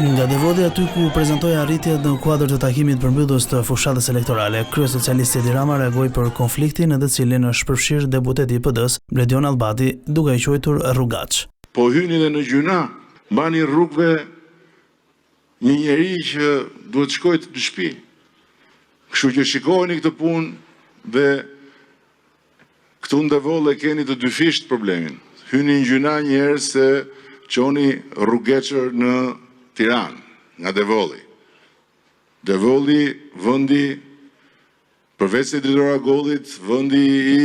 Nga Devodi aty ku prezantoi arritjet në kuadër të takimit përmbyllës të fushatës elektorale, kryesocialisti Edi Rama reagoi për konfliktin në të cilin është përfshirë deputeti i PD-s, Bledion Allbati, duke i quajtur rrugaç. Po hyni dhe në gjyna, mbani rrugëve një njeri që duhet shkojë në shtëpi. Kështu që shikojeni këtë punë dhe këtu në Devoll e keni të dyfisht problemin. Hyni në gjyna një herë se çoni rrugeçër në Tiranë, nga Devolli. Devolli, vendi, përveç se drejtora Gollit, vendi i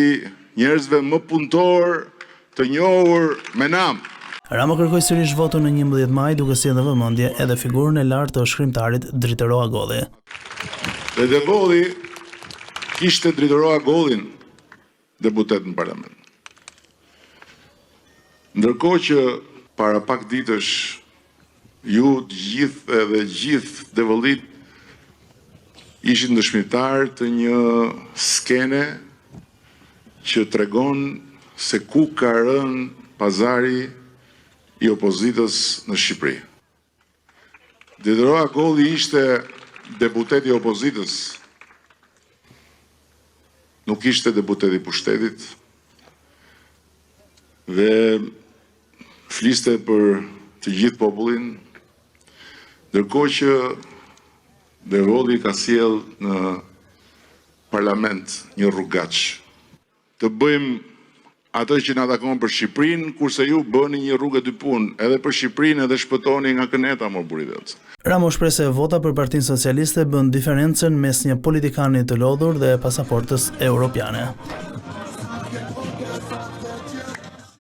njerëzve më punëtor të njohur me nam. Rama kërkoi sërish votën në 11 maj duke sjellë në vëmendje edhe figurën e lartë të shkrimtarit Dritoroa Golli. Dhe Devolli kishte Dritoroa Gollin deputet në parlament. Ndërkohë që para pak ditësh ju gjithë edhe gjithë Devollit ishin dëshmitar të një skene që tregon se ku ka rënë pazari i opozitës në Shqipëri. Dritoroa Golli ishte deputeti i opozitës, nuk ishte deputeti i pushtetit dhe fliste për të gjithë popullin, ndërkohë që Devolli ka sjell në parlament një rrugaç. Të bëjmë atë që na takon për Shqipërinë, kurse ju bëni një rrugë dy punë, edhe për Shqipërinë edhe shpëtoni nga këneta më buridhec. Rama shpreh se vota për Partinë Socialiste bën diferencën mes një politikani të lodhur dhe pasaportës europiane.